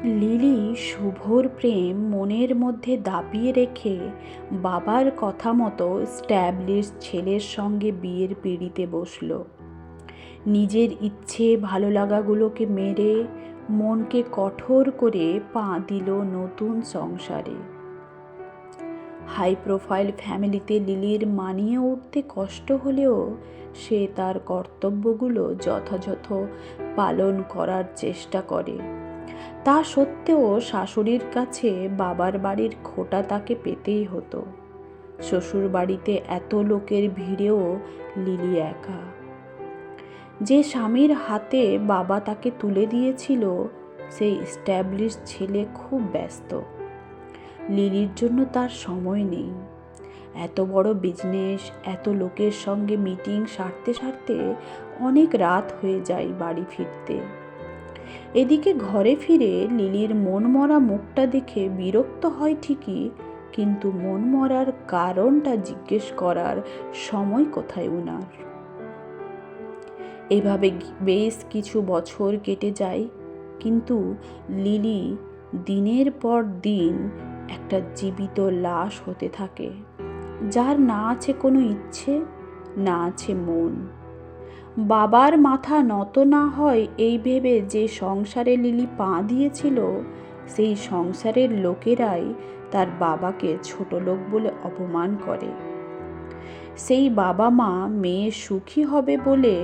Lily শুভর প্রেম মনের মধ্যে দাবিয়ে রেখে বাবার কথা মতো স্ট্যাবলিশ ছেলের সঙ্গে বিয়ের পিঁড়িতে বসল। নিজের ইচ্ছে ভালো লাগাগুলোকে মেরে মনকে কঠোর করে পা দিল নতুন সংসারে। হাই প্রোফাইল ফ্যামিলিতে লিলির মানিয়ে উঠতে কষ্ট হলেও সে তার কর্তব্যগুলো যথাযথ পালন করার চেষ্টা করে। তা সত্ত্বেও শাশুড়ির কাছে বাবার বাড়ির খোঁটা তাকে পেতেই হতো। শ্বশুর বাড়িতে এত লোকের ভিড়েও লিলি একা। যে স্বামীর হাতে বাবা তাকে তুলে দিয়েছিল সেই স্ট্যাবলিশ ছেলে খুব ব্যস্ত। লিলির জন্য তার সময় নেই। এত বড় বিজনেস, এত লোকের সঙ্গে মিটিং সারতে সারতে অনেক রাত হয়ে যায় বাড়ি ফিরতে। এদিকে ঘরে ফিরে লিলির মন মরা মুখটা দেখে বিরক্ত হয় ঠিকই, কিন্তু মন মরার কারণটা জিজ্ঞেস করার সময় কোথায় উনার। এভাবে বেশ কিছু বছর কেটে যায়, কিন্তু লিলি দিনের পর দিন একটা জীবিত লাশ হতে থাকে, যার না আছে কোনো ইচ্ছে, না আছে মন। বাবার মাথা নত না হয় এই ভেবে যে সংসারে লিলি পা দিয়েছিল, সেই সংসারের লোকেরাই তার বাবাকে ছোট লোক বলে অপমান করে। সেই বাবা মা মেয়ে সুখী হবে বলে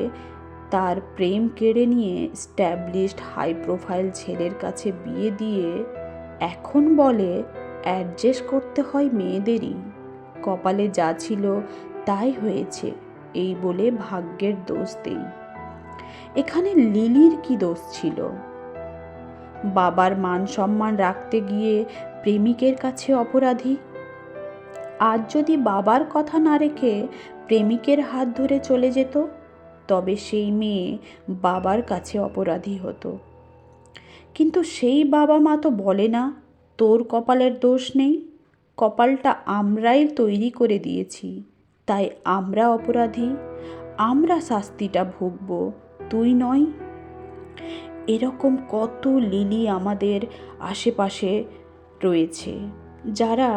তার প্রেম কেড়ে নিয়ে স্ট্যাবলিশড হাই প্রোফাইল ছেলের কাছে বিয়ে দিয়ে এখন বলে অ্যাডজাস্ট করতে হয় মেয়েদেরই, কপালে যা ছিল তাই হয়েছে এই বলে ভাগ্যের দোষ দেই। এখানে লিলির কি দোষ ছিল? বাবার মান সম্মান রাখতে গিয়ে প্রেমিকের কাছে অপরাধী। আজ যদি বাবার কথা না রেখে প্রেমিকের হাত ধরে চলে যেত, তবে সেই মেয়ে বাবার কাছে অপরাধী হতো। কিন্তু সেই বাবা মা তো বলে না তোর কপালের দোষ নেই, কপালটা আমরাই তৈরি করে দিয়েছি, তাই আমরা অপরাধী, আমরা শাস্তিটা ভুগব, তুই নয়। এরকম কত লিলি আমাদের আশেপাশে রয়েছে, যারা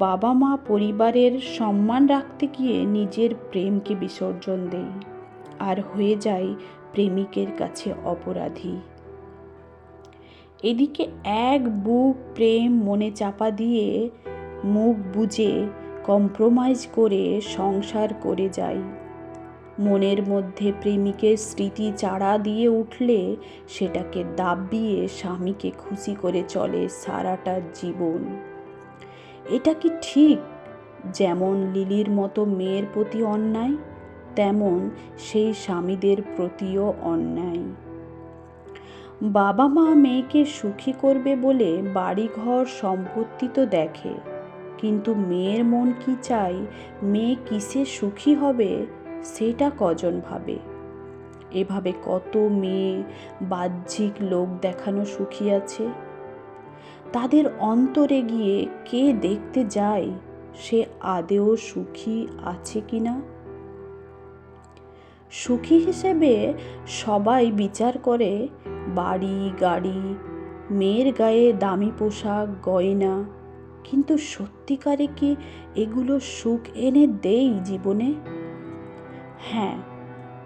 বাবা মা পরিবারের সম্মান রাখতে গিয়ে নিজের প্রেমকে বিসর্জন দেয় আর হয়ে যায় প্রেমিকের কাছে অপরাধী। এদিকে এক বুক প্রেম মনে চাপা দিয়ে মুখ বুজে কম্প্রোমাইজ করে সংসার করে যায়। মনের মধ্যে প্রেমিকের স্মৃতি চাড়া দিয়ে উঠলে সেটাকে দাবিয়ে স্বামীকে খুশি করে চলে সারাটা জীবন। এটা কি ঠিক? যেমন লিলির মতো মেয়ের প্রতি অন্যায়, তেমন সেই স্বামীদের প্রতিও অন্যায়। বাবা মা মেয়েকে সুখী করবে বলে বাড়িঘর সম্পত্তি তো দেখে, কিন্তু মেয়ের মন কি চাই, মেয়ে কিসে সুখী হবে সেটা কজন ভাবে। এভাবে কত মেয়ে বাহ্যিক লোক দেখানো সুখী আছে, তাদের অন্তরে গিয়ে কে দেখতে যায় সে আদেও সুখী আছে কিনা। সুখী হিসেবে সবাই বিচার করে বাড়ি গাড়ি, মেয়ের গায়ে দামি পোশাক গয়না, কিন্তু সত্যিকারে কি এগুলো সুখ এনে দেয় জীবনে? হ্যাঁ,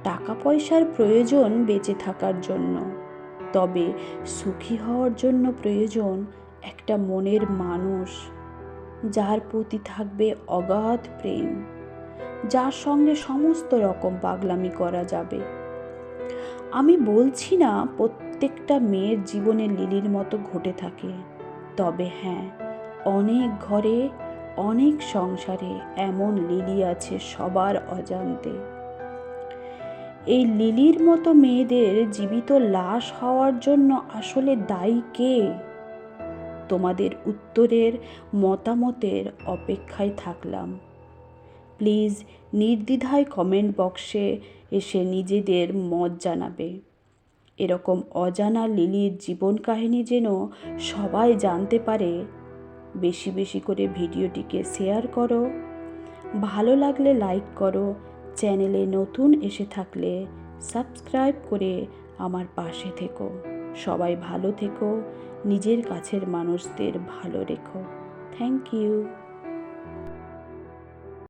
টাকা পয়সার প্রয়োজন বেঁচে থাকার জন্য, তবে সুখী হওয়ার জন্য প্রয়োজন একটা মনের মানুষ, যার প্রতি থাকবে অগাধ প্রেম, যার সঙ্গে সমস্ত রকম পাগলামি করা যাবে। আমি বলছি না প্রত্যেকটা মেয়ের জীবনে লিলির মতো ঘটে থাকে, তবে হ্যাঁ, অনেক ঘরে অনেক সংসারে এমন লিলি আছে সবার অজান্তে। এই লিলির মতো মেয়েদের জীবিত লাশ হওয়ার জন্য আসলে দায়ী কে? তোমাদের উত্তরের মতামতের অপেক্ষায় থাকলাম। প্লিজ নির্দ্বিধায় কমেন্ট বক্সে এসে নিজেদের মত জানাবে। এরকম অজানা লিলির জীবন কাহিনী যেন সবাই জানতে পারে। বেশি বেশি করে ভিডিওটিকে শেয়ার করো, ভালো লাগলে লাইক করো, চ্যানেলে নতুন এসে থাকলে সাবস্ক্রাইব করে আমার পাশে থেকো। সবাই ভালো থেকো, নিজের কাছের মানুষদের ভালো রেখো। Thank you.